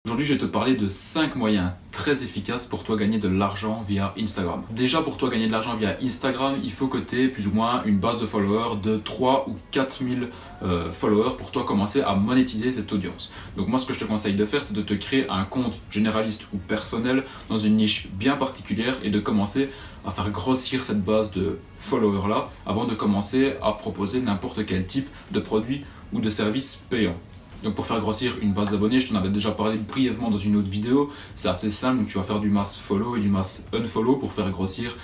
Aujourd'hui, je vais te parler de 5 moyens très efficaces pour toi gagner de l'argent via Instagram. Déjà, pour toi gagner de l'argent via Instagram, il faut que tu aies plus ou moins une base de followers de 3 ou 4 000 followers pour toi commencer à monétiser cette audience. Donc moi, ce que je te conseille de faire, c'est de te créer un compte généraliste ou personnel dans une niche bien particulière et de commencer à faire grossir cette base de followers là avant de commencer à proposer n'importe quel type de produit ou de service payant. Donc pour faire grossir une base d'abonnés, je t'en avais déjà parlé brièvement dans une autre vidéo, c'est assez simple, donc tu vas faire du mass follow et du mass unfollow pour faire grossir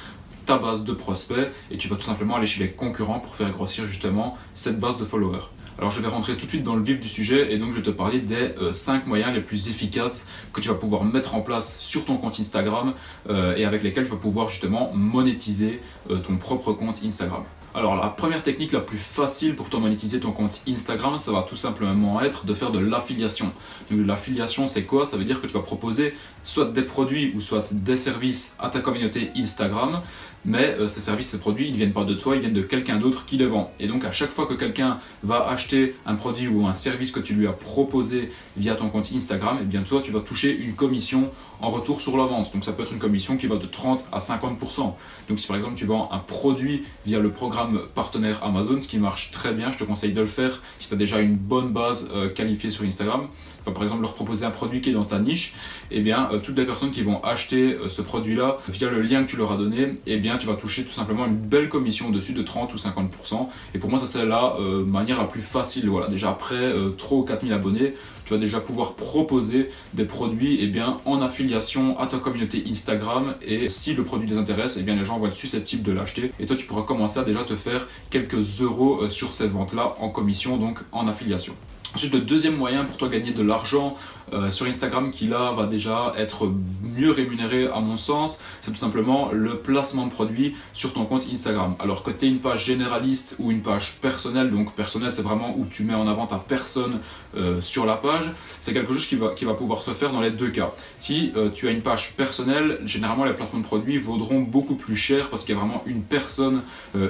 ta base de prospects et tu vas tout simplement aller chez les concurrents pour faire grossir justement cette base de followers. Alors je vais rentrer tout de suite dans le vif du sujet et donc je vais te parler des 5 moyens les plus efficaces que tu vas pouvoir mettre en place sur ton compte Instagram et avec lesquels tu vas pouvoir justement monétiser ton propre compte Instagram. Alors la première technique la plus facile pour toi monétiser ton compte Instagram, ça va tout simplement être de faire de l'affiliation. Donc l'affiliation c'est quoi? Ça veut dire que tu vas proposer soit des produits ou soit des services à ta communauté Instagram, mais ces services, ces produits, ils ne viennent pas de toi, ils viennent de quelqu'un d'autre qui les vend. Et donc à chaque fois que quelqu'un va acheter un produit ou un service que tu lui as proposé via ton compte Instagram, et bien toi tu vas toucher une commission en retour sur la vente. Donc ça peut être une commission qui va de 30 à 50%. Donc si par exemple tu vends un produit via le programme partenaire Amazon, ce qui marche très bien, je te conseille de le faire si tu as déjà une bonne base qualifiée sur Instagram. Tu vas par exemple leur proposer un produit qui est dans ta niche, et bien toutes les personnes qui vont acheter ce produit là via le lien que tu leur as donné, et bien tu vas toucher tout simplement une belle commission dessus de 30 ou 50%. Et pour moi ça c'est la manière la plus facile. Voilà, déjà après 3 ou 4 000 abonnés, tu vas déjà pouvoir proposer des produits en affiliation à ta communauté Instagram, et si le produit les intéresse, les gens vont être susceptibles de l'acheter et toi tu pourras commencer à déjà te faire quelques euros sur cette vente là en commission, donc en affiliation. Ensuite, le deuxième moyen pour toi gagner de l'argent sur Instagram qui là va déjà être mieux rémunéré à mon sens, c'est tout simplement le placement de produits sur ton compte Instagram. Alors que tu aies une page généraliste ou une page personnelle, donc personnelle c'est vraiment où tu mets en avant ta personne sur la page, c'est quelque chose qui va pouvoir se faire dans les deux cas. Si tu as une page personnelle, généralement les placements de produits vaudront beaucoup plus cher parce qu'il y a vraiment une personne,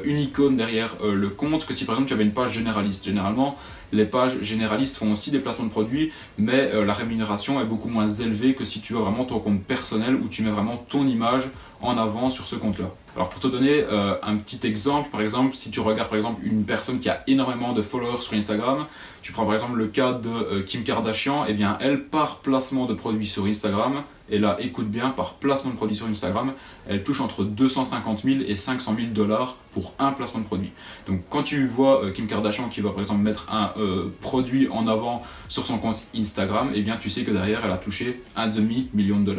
une icône derrière le compte, que si par exemple tu avais une page généraliste. Généralement, les pages généralistes font aussi des placements de produits, mais la rémunération est beaucoup moins élevée que si tu as vraiment ton compte personnel où tu mets vraiment ton image en avant sur ce compte-là. Alors pour te donner un petit exemple, par exemple, si tu regardes par exemple une personne qui a énormément de followers sur Instagram, tu prends par exemple le cas de Kim Kardashian, et bien elle par placement de produits sur Instagram, et là écoute bien, par placement de produits sur Instagram, elle touche entre 250 000 et 500 000 $ pour un placement de produit. Donc quand tu vois Kim Kardashian qui va par exemple mettre un produit en avant sur son compte Instagram, et bien tu sais que derrière elle a touché un demi-million de $.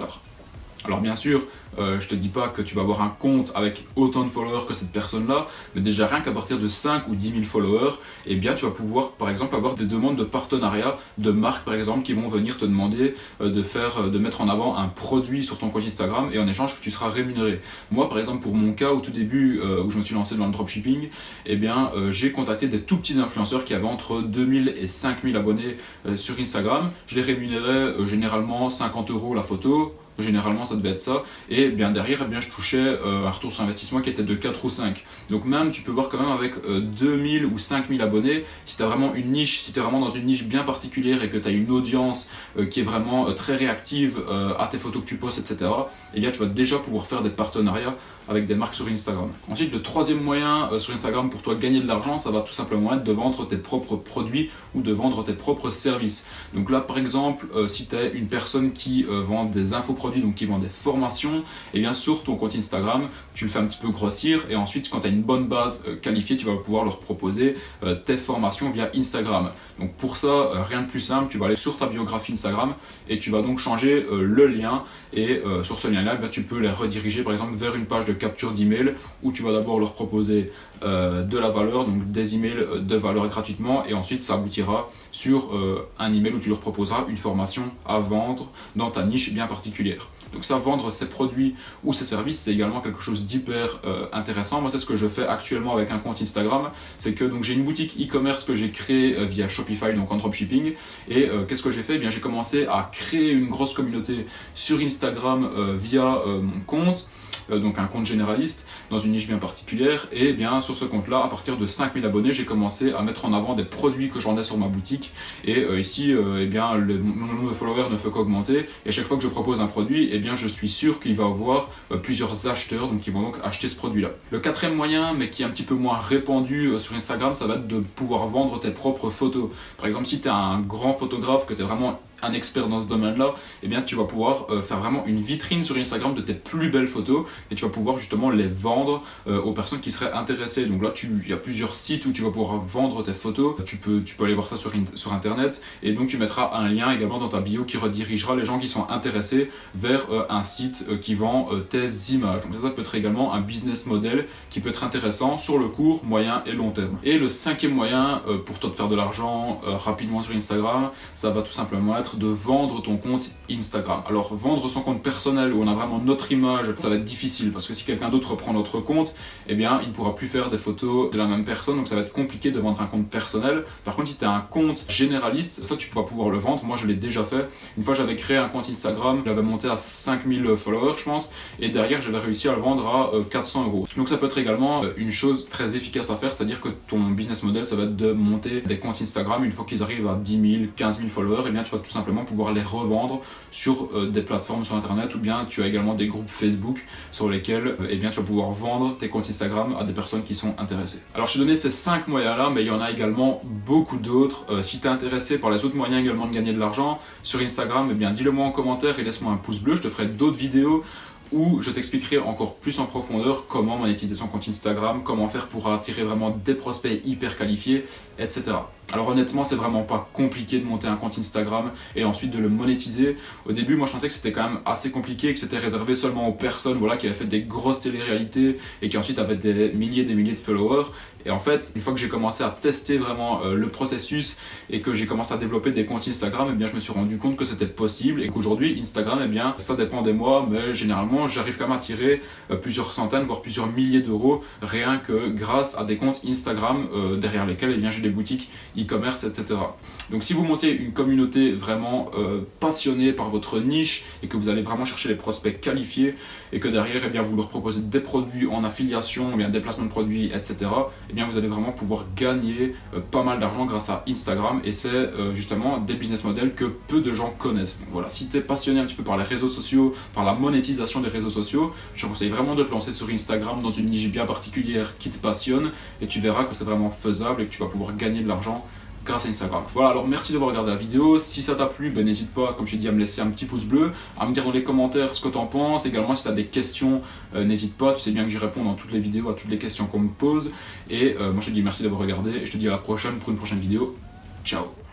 Alors bien sûr, je te dis pas que tu vas avoir un compte avec autant de followers que cette personne-là, mais déjà rien qu'à partir de 5 ou 10 000 followers, et bien tu vas pouvoir par exemple avoir des demandes de partenariat de marques par exemple qui vont venir te demander de mettre en avant un produit sur ton compte Instagram et en échange que tu seras rémunéré. Moi par exemple pour mon cas au tout début où je me suis lancé dans le dropshipping, et bien j'ai contacté des tout petits influenceurs qui avaient entre 2000 et 5000 abonnés sur Instagram. Je les rémunérais généralement 50 € la photo. Généralement ça devait être ça, et bien derrière je touchais un retour sur investissement qui était de 4 ou 5. Donc même tu peux voir quand même avec 2000 ou 5000 abonnés, si tu as vraiment une niche, si tu es vraiment dans une niche bien particulière et que tu as une audience qui est vraiment très réactive à tes photos que tu postes, etc., et bien tu vas déjà pouvoir faire des partenariats avec des marques sur Instagram. Ensuite, le troisième moyen sur Instagram pour toi gagner de l'argent, ça va tout simplement être de vendre tes propres produits ou de vendre tes propres services. Donc là, par exemple, si tu es une personne qui vend des infoproduits, donc qui vend des formations, et bien sur ton compte Instagram, tu le fais un petit peu grossir, et ensuite, quand tu as une bonne base qualifiée, tu vas pouvoir leur proposer tes formations via Instagram. Donc pour ça, rien de plus simple, tu vas aller sur ta biographie Instagram et tu vas donc changer le lien, et sur ce lien-là, tu peux les rediriger par exemple vers une page de capture d'email où tu vas d'abord leur proposer de la valeur, donc des emails de valeur gratuitement, et ensuite ça aboutira sur un email où tu leur proposeras une formation à vendre dans ta niche bien particulière. Donc ça, vendre ses produits ou ses services, c'est également quelque chose d'hyper intéressant. Moi c'est ce que je fais actuellement avec un compte Instagram, c'est que donc j'ai une boutique e-commerce que j'ai créée via Shopify, donc en dropshipping, et qu'est-ce que j'ai fait? Eh bien j'ai commencé à créer une grosse communauté sur Instagram via mon compte. donc un compte généraliste dans une niche bien particulière, et bien sur ce compte là, à partir de 5000 abonnés, j'ai commencé à mettre en avant des produits que je vendais sur ma boutique, et ici eh bien, mon nombre de followers ne fait qu'augmenter, et à chaque fois que je propose un produit, eh bien, je suis sûr qu'il va avoir plusieurs acheteurs, donc ils vont donc acheter ce produit là. Le quatrième moyen, mais qui est un petit peu moins répandu sur Instagram, ça va être de pouvoir vendre tes propres photos. Par exemple, si tu es un grand photographe, que tu es vraiment un expert dans ce domaine-là, eh bien tu vas pouvoir faire vraiment une vitrine sur Instagram de tes plus belles photos, et tu vas pouvoir justement les vendre aux personnes qui seraient intéressées. Donc là, il y a plusieurs sites où tu vas pouvoir vendre tes photos. Tu peux aller voir ça sur internet, et donc tu mettras un lien également dans ta bio qui redirigera les gens qui sont intéressés vers un site qui vend tes images. Donc ça peut être également un business model qui peut être intéressant sur le court, moyen et long terme. Et le cinquième moyen pour toi de faire de l'argent rapidement sur Instagram, ça va tout simplement être de vendre ton compte Instagram. Alors vendre son compte personnel où on a vraiment notre image, ça va être difficile parce que si quelqu'un d'autre reprend notre compte, eh bien il ne pourra plus faire des photos de la même personne, donc ça va être compliqué de vendre un compte personnel. Par contre, si tu as un compte généraliste, ça tu vas pouvoir le vendre. Moi je l'ai déjà fait. Une fois j'avais créé un compte Instagram, j'avais monté à 5000 followers je pense, et derrière j'avais réussi à le vendre à 400 €. Donc ça peut être également une chose très efficace à faire, c'est-à-dire que ton business model ça va être de monter des comptes Instagram. Une fois qu'ils arrivent à 10 000, 15 000 followers, et bien tu vas tout simplement pouvoir les revendre sur des plateformes sur internet, ou bien tu as également des groupes Facebook sur lesquels eh bien, tu vas pouvoir vendre tes comptes Instagram à des personnes qui sont intéressées. Alors je t'ai donné ces 5 moyens là, mais il y en a également beaucoup d'autres. Si tu es intéressé par les autres moyens également de gagner de l'argent sur Instagram, eh bien dis-le moi en commentaire et laisse-moi un pouce bleu. Je te ferai d'autres vidéos où je t'expliquerai encore plus en profondeur comment monétiser son compte Instagram, comment faire pour attirer vraiment des prospects hyper qualifiés, etc. Alors honnêtement, c'est vraiment pas compliqué de monter un compte Instagram et ensuite de le monétiser. Au début, moi je pensais que c'était quand même assez compliqué, que c'était réservé seulement aux personnes voilà, qui avaient fait des grosses télé-réalités et qui ensuite avaient des milliers de followers. Et en fait, une fois que j'ai commencé à tester vraiment le processus et que j'ai commencé à développer des comptes Instagram, eh bien, je me suis rendu compte que c'était possible et qu'aujourd'hui, Instagram, eh bien, ça dépend des mois, mais généralement, j'arrive quand même à tirer plusieurs centaines, voire plusieurs milliers d'euros rien que grâce à des comptes Instagram derrière lesquels eh bien, j'ai des boutiques e-commerce, etc. Donc si vous montez une communauté vraiment passionnée par votre niche et que vous allez vraiment chercher les prospects qualifiés et que derrière eh bien, vous leur proposez des produits en affiliation, eh bien, des placements de produits, etc., eh bien, vous allez vraiment pouvoir gagner pas mal d'argent grâce à Instagram, et c'est justement des business models que peu de gens connaissent. Donc voilà, si tu es passionné un petit peu par les réseaux sociaux, par la monétisation des réseaux sociaux, je te conseille vraiment de te lancer sur Instagram dans une niche bien particulière qui te passionne, et tu verras que c'est vraiment faisable et que tu vas pouvoir gagner de l'argent grâce à Instagram. Voilà, alors merci d'avoir regardé la vidéo. Si ça t'a plu, n'hésite pas, comme je t'ai dit, à me laisser un petit pouce bleu, à me dire dans les commentaires ce que tu en penses. Également, si tu as des questions, n'hésite pas, tu sais bien que j'y réponds dans toutes les vidéos à toutes les questions qu'on me pose. Et moi je te dis merci d'avoir regardé et je te dis à la prochaine pour une prochaine vidéo. Ciao.